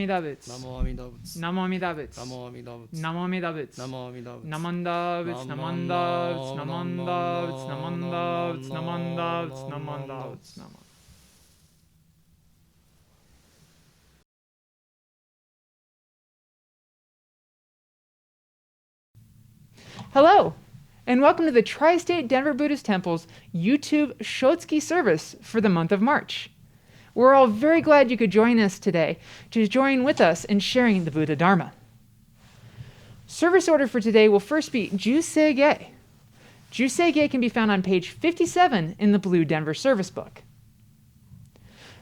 阿弥陀仏。南無阿弥陀仏。南無阿弥陀仏。南無阿弥陀仏。南無阿弥陀仏。南無阿弥陀仏。南無阿弥陀仏。南無阿弥陀仏。南無阿弥陀仏。南無阿弥陀仏。南無阿弥陀仏。南無阿弥陀仏。南無。Hello, and welcome to the Tri-State Denver Buddhist Temple's YouTube Shotsuki service for the month of March. We're all very glad you could join us today to join with us in sharing the Buddha Dharma. Service order for today will first be Juseige. Juseige can be found on page 57 in the Blue Denver Service Book.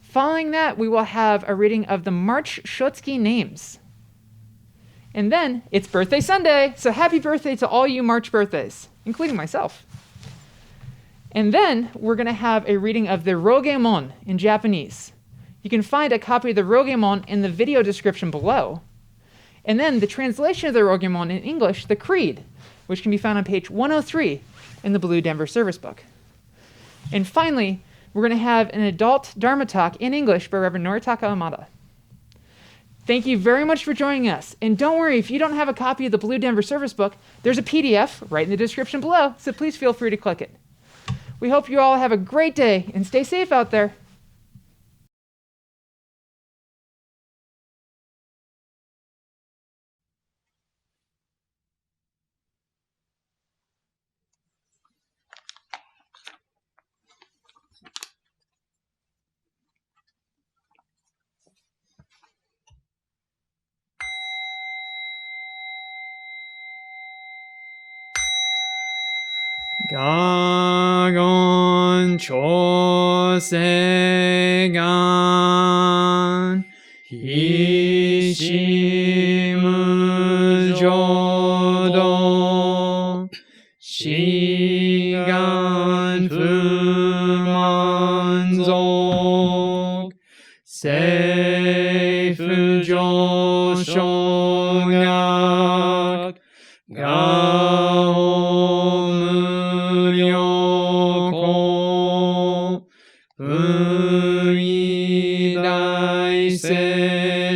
Following that, we will have a reading of the March Shotsuki names. And then, it's birthday Sunday, so happy birthday to all you March birthdays, including myself. And then, we're going to have a reading of the Ryogemon in Japanese. You can find a copy of the Ryogemon in the video description below. And then, the translation of the Ryogemon in English, the Creed, which can be found on page 103 in the Blue Denver Service Book. And finally, we're going to have an adult Dharma talk in English by Reverend Noritaka Amada. Thank you very much for joining us. And don't worry, if you don't have a copy of the Blue Denver Service Book, there's a PDF right in the description below, so please feel free to click it. We hope you all have a great day and stay safe out there. Gagon chosegan hishimu jodo shigan fumanzok seifu joshogak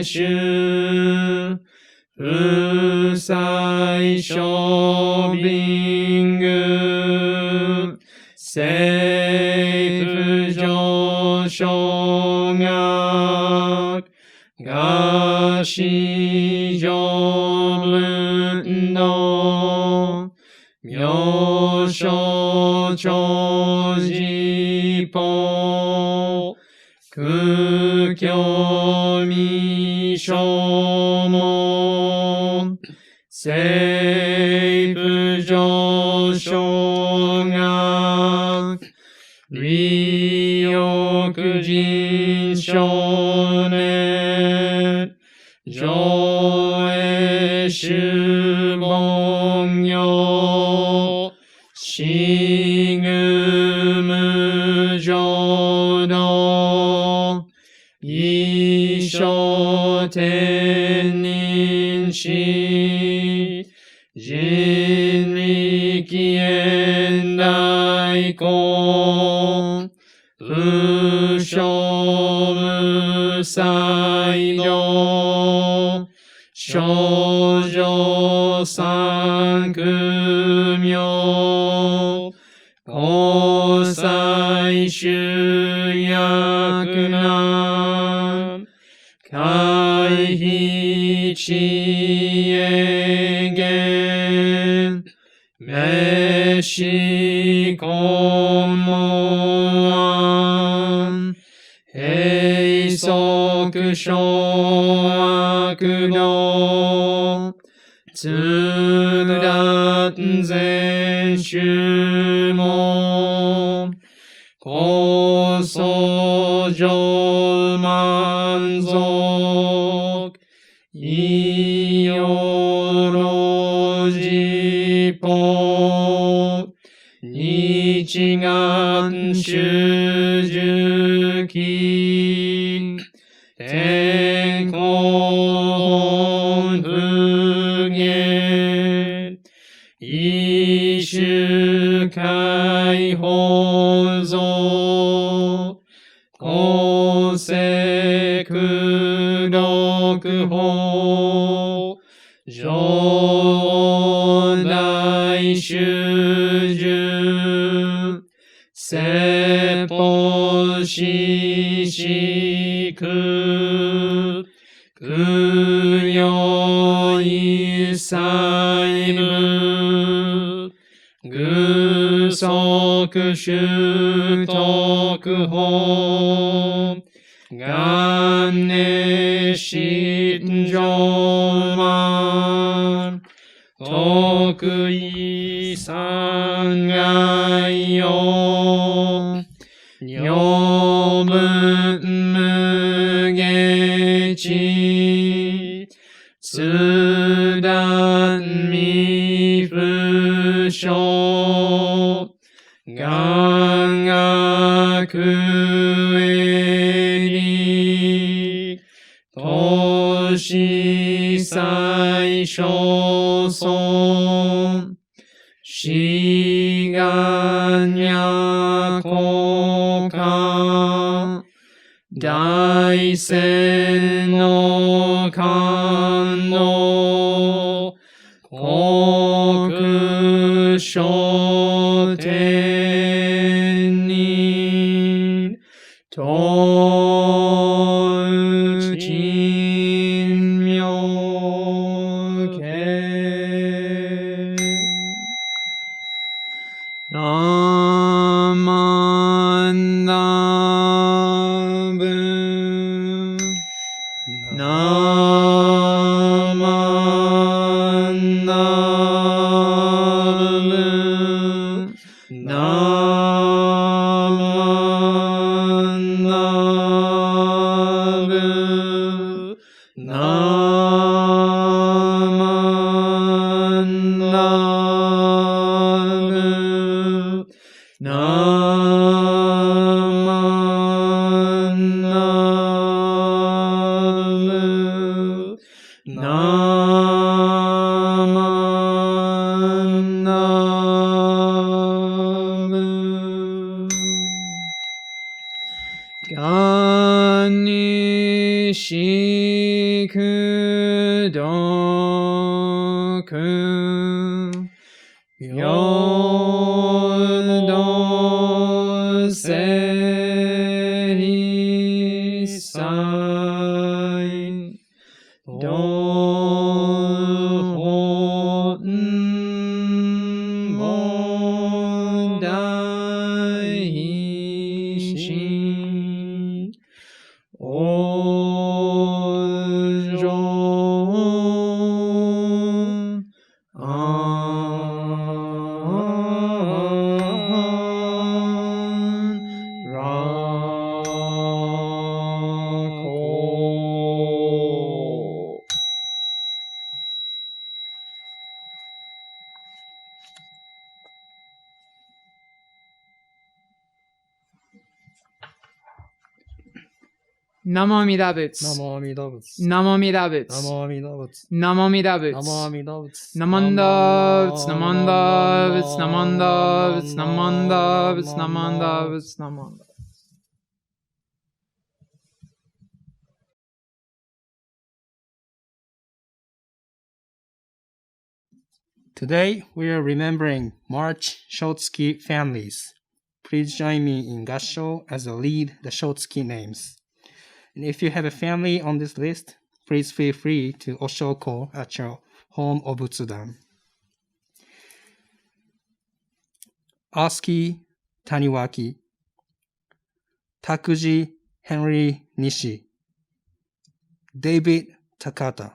zasshu usai shobingu seifu joshogak gashi jobundo myosho chojipo kukyo mishomo seifu joshogak ryokujin shonen joe shubongyo shigumu jodo isho tenin shi jinriki endaiko usho musaido shoujo sankumyo kosai shuyakunan kaihi chiegen meshi komoan heisoku shoakudo tsudaten zenshu mo kosojo manzok iyorojipo nichigan shujuki tenkon fugen ishu kai hozo kose kudoku 上大衆中、説法ししく、供養一切部、具足習徳法、元年心上満、徳意三害用、女文無下知、通断未不詳、願学営利、投資最小尊、志願や国家、大戦の官能、国書天に、東鎮妙慶。ナマンダブ。ナマンダブ。ナマンダブ。ナマンダブ。ナマンダブ。ナマンダブ。がにしくどく。よどせりさい。どほんぼだいし。おじょナモアミダ仏。ナモアミダ仏。ナモアミダ仏。ナモアミダ仏。ナモアミダ仏。ナモアミダ仏。ナマンダ仏。ナマンダ仏。ナマンダ仏。ナマンダ仏。ナマンダ仏。ナマンダ。Today we are remembering March Shotsuki families. Please join me in goshou as I lead the Shotsuki names. And if you have a family on this list, please feel free to oshoko at your home obutsudan. Oski Taniwaki, Takuji Henry Nishi, David Takata,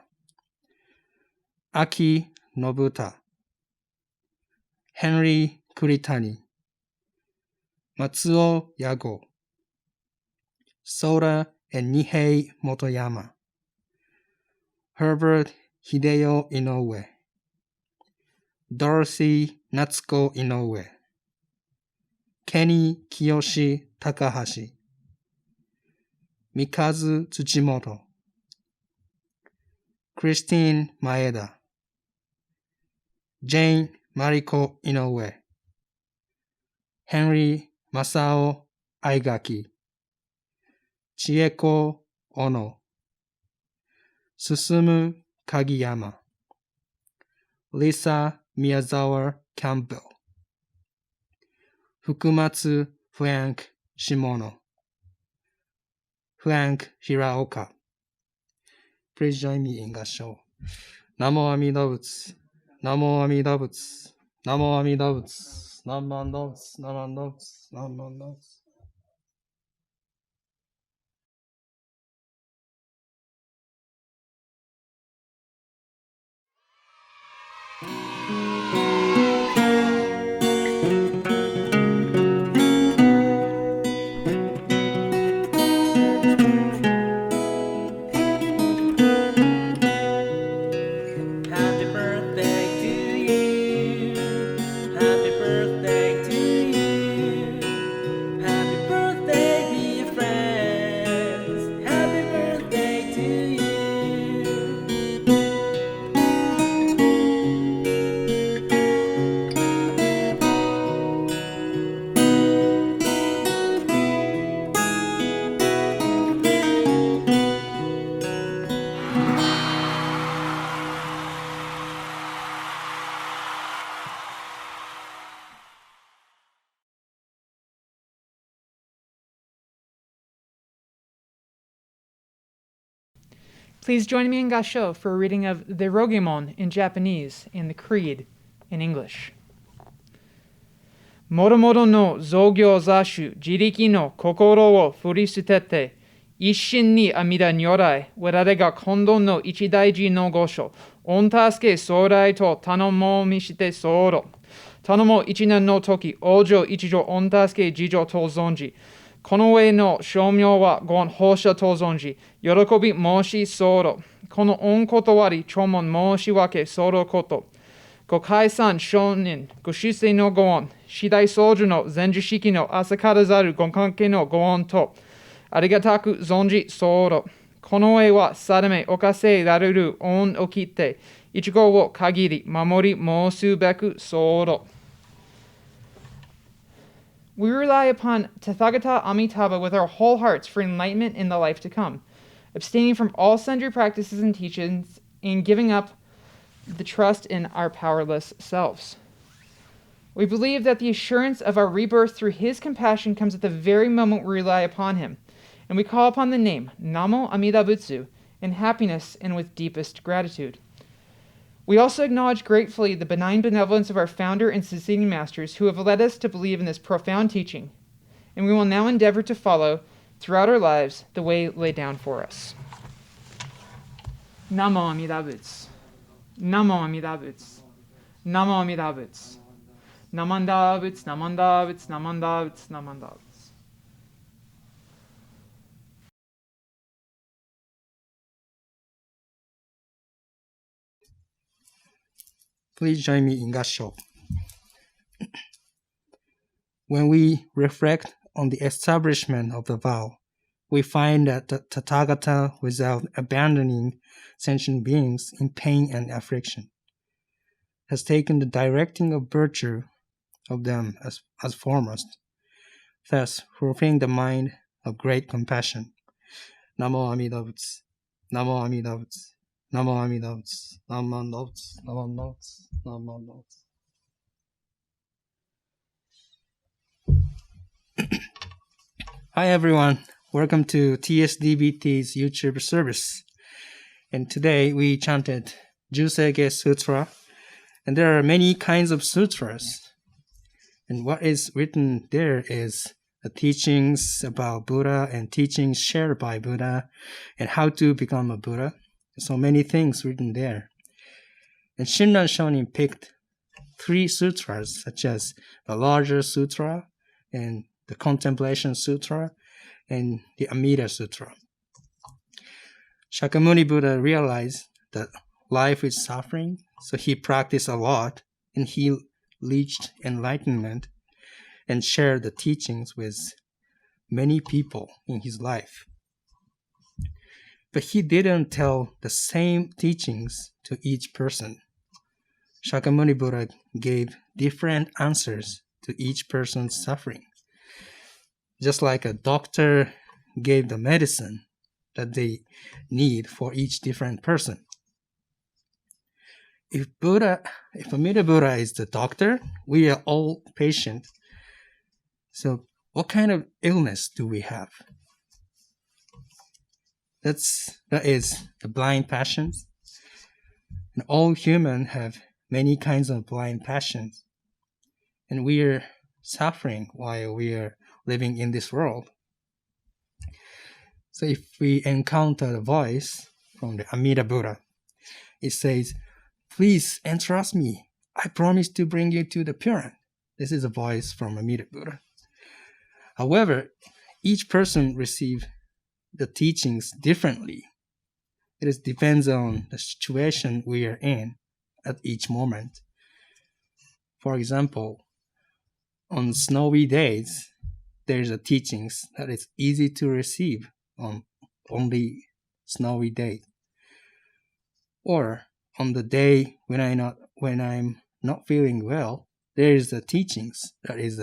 Aki Nobuta, Henry Kuritani, Matsuo Yago, Soda and Nihei Motoyama, Herbert Hideo Inoue, Dorothy Natsuko Inoue, Kenny Kiyoshi Takahashi, Mikazu Tsuchimoto, Christine Maeda, Jane Mariko Inoue, Henry Masao Aigaki, Chieko Ono, Susumu Kagiyama, Lisa Miyazawa Campbell, Fukumatsu Frank Shimono, Frank Hiraoka. Please join me in goshou. Namo Amida Butsu, Namo Amida Butsu, Namo Amida Butsu, Namo Amida Butsu, Namo Amida Butsu, Namo Amida Butsu. Happy birthday to you. Happy birthday to you. Happy birthday, dear friends. Happy birthday to you. Please join me in goshou for a reading of the Ryogemon in Japanese and the Creed in English. Moromoro no zougyou zasshu jiriki no kokoro wo furi sutete isshin ni amida nyorai warera ga kondo no ichidaiji no goshou ontasuke sourae to tanomi shite sourou Tanomu ichinen no toki oujou ichijou ontasuke jijou to zonji Kono ue no shomyo wa gon hosha to zonji yorokobi moshi sourou Kono on kotowari chomon moshi wake sourou koto Gokai-san shonin goshusei no goon shidai soujou no zenjushiki no asakara zaru gonkanke no goon to arigataku zonji sourou Kono ue wa sadame okase raruru on okite ichigo wo kagiri mamori mosu beku sourou. We rely upon Tathagata Amitabha with our whole hearts for enlightenment in the life to come, abstaining from all sundry practices and teachings, and giving up the trust in our powerless selves. We believe that the assurance of our rebirth through His compassion comes at the very moment we rely upon Him, and we call upon the name Namo Amida Butsu in happiness and with deepest gratitude. We also acknowledge gratefully the benign benevolence of our founder and succeeding masters who have led us to believe in this profound teaching, and we will now endeavor to follow throughout our lives the way laid down for us. Namo Amida Butsu. Namo Amida Butsu. Namo Amida Butsu. Namanda Butsu, Namanda Butsu, Namanda Butsu, Namanda Butsu. Please join me in goshou. When we reflect on the establishment of the vow, we find that the Tathagata, without abandoning sentient beings in pain and affliction, has taken the directing of virtue of them as foremost, thus fulfilling the mind of great compassion. Namo Amida Butsu. Namo Amida Butsu. Namo Amida Butsu. Namo Amida Butsu. Namo Amida Butsu. Namo Amida Butsu. Hi everyone, welcome to TSDBT's YouTube service. And today we chanted Juseige Sutra, and there are many kinds of sutras. And what is written there is the teachings about Buddha and teachings shared by Buddha and how to become a Buddha. So many things written there. And Shinran Shonin picked 3 sutras, such as the larger sutra and the contemplation sutra and the Amida sutra. Shakyamuni Buddha realized that life is suffering, so he practiced a lot and he reached enlightenment and shared the teachings with many people in his life. But he didn't tell the same teachings to each person. Shakyamuni Buddha gave different answers to each person's suffering. Just like a doctor gave the medicine that they need for each different person. if Amida Buddha is the doctor, we are all patient. So what kind of illness do we have? That is the blind passions. And all humans have many kinds of blind passions. And we are suffering while we are living in this world. So if we encounter a voice from the Amida Buddha, it says, please entrust me. I promise to bring you to the Pure End. This is a voice from Amida Buddha. However, each person receives the teachings differently. It depends on the situation we are in at each moment. For example, on snowy days, there's a teachings that is easy to receive on only snowy days. Or on the day when I'm not feeling well, there is the teachings that is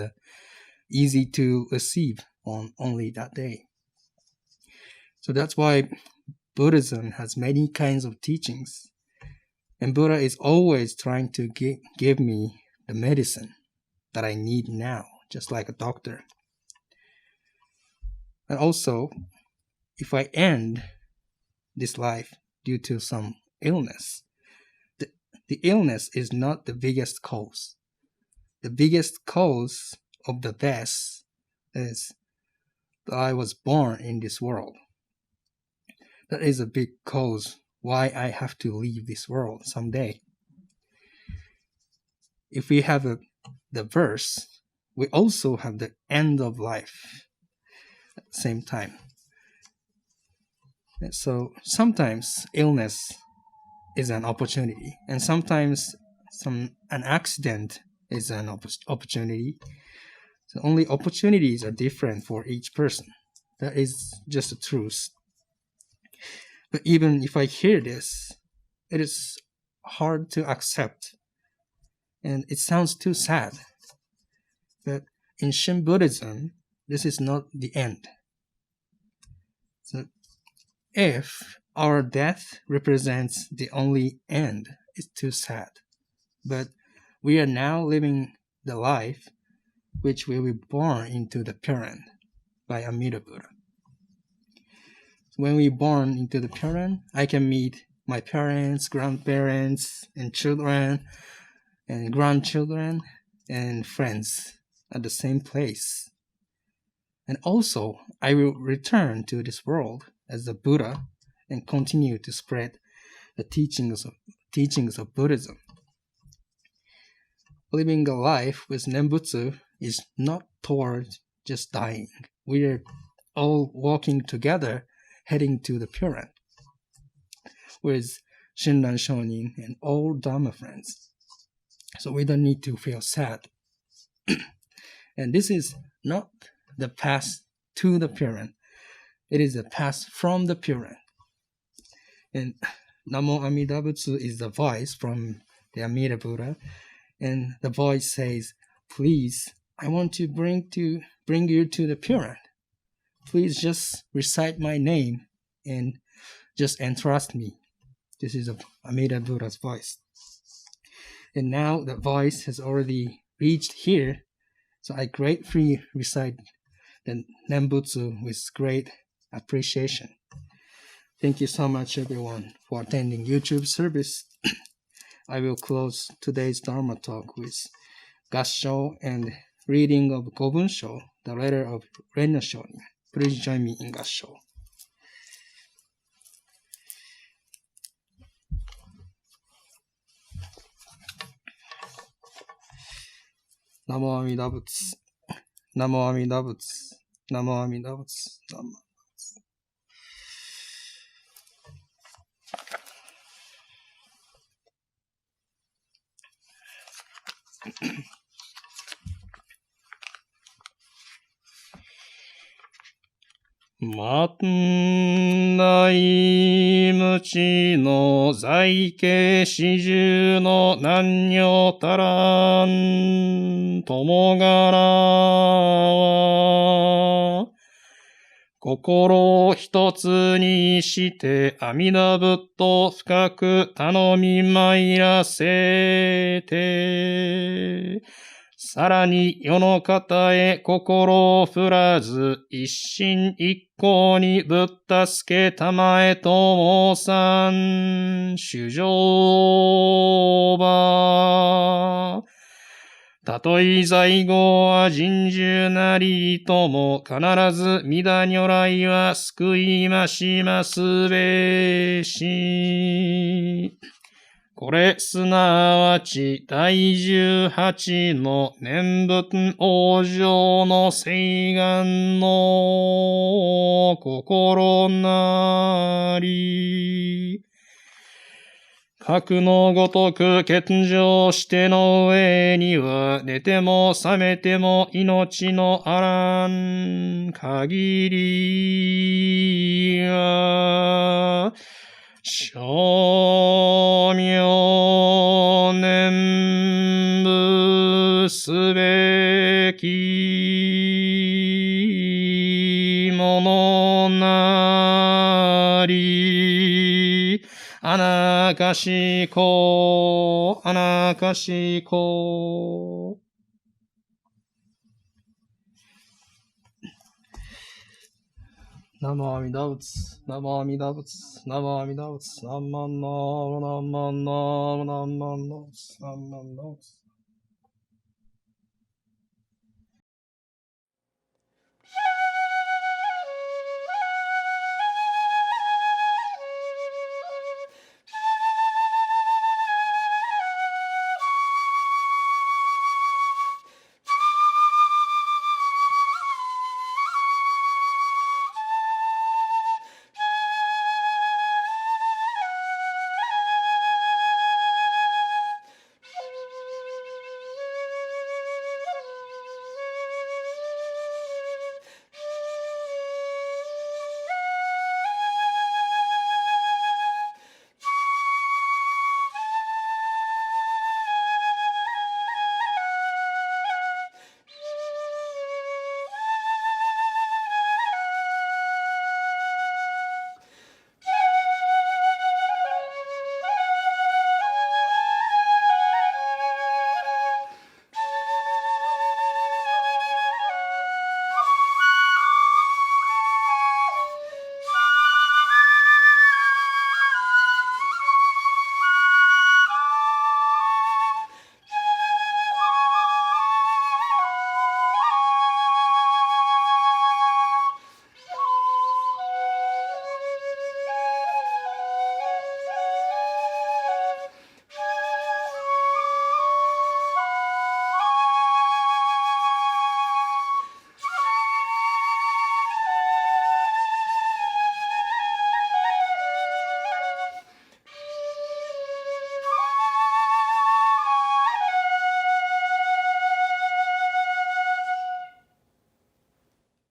easy to receive on only that day. So that's why Buddhism has many kinds of teachings, and Buddha is always trying to give me the medicine that I need now, just like a doctor. And also, if I end this life due to some illness, the illness is not the biggest cause. The biggest cause of the death is that I was born in this world. That is a big cause why I have to leave this world someday. If we have the verse, we also have the end of life at the same time. And so sometimes illness is an opportunity, and sometimes an accident is an opportunity. So only opportunities are different for each person. That is just the truth. But even if I hear this, it is hard to accept, and it sounds too sad. But in Shin Buddhism, this is not the end. So if our death represents the only end, it's too sad. But we are now living the life which will be born into the Pure End by Amida Buddha. When we born into the Pure End, I can meet my parents, grandparents, and children, and grandchildren, and friends at the same place. And also, I will return to this world as the Buddha and continue to spread the teachings of Buddhism. Living a life with Nembutsu is not toward just dying. We are all walking together, heading to the Pure End with Shinran Shonin and all Dharma friends. So we don't need to feel sad. And this is not the path to the Pure End. It is the path from the Pure End. And Namo Amida Butsu is the voice from the Amida Buddha. And the voice says, please, I want to bring you to the Pure End. Please just recite my name and just entrust me. This is Amida Buddha's voice. And now the voice has already reached here, so I gratefully recite the Nembutsu with great appreciation. Thank you so much, everyone, for attending YouTube service. I will close today's Dharma talk with goshou and reading of Gobunsho, the letter of Renna Shonin. Please join me in goshou. Namo Amida Butsu. Namo Amida Butsu. Namo Amida Butsu. Namo. Matan dai muchi no zaike shiju no nanyo taran tomogara wa 心を一つにして阿弥陀仏深く頼み参らせて、さらに世の方へ心を振らず、一心一向にぶったすけたまえと申さん、主上場。たとえ在後は人獣なりとも、必ずmida如来は救いましますべし。これすなわち第18の念仏往生の誓願の心なり。核のごとく献上しての上には、寝ても覚めても命のあらん限りが、称名念仏すべきものなり。あなかしこ、あなかしこ。ナモアミダ仏、ナモアミダ仏、ナモアミダ仏、ナンマンナー、ナンマンナー、ナンマンナー、ナンマンナー。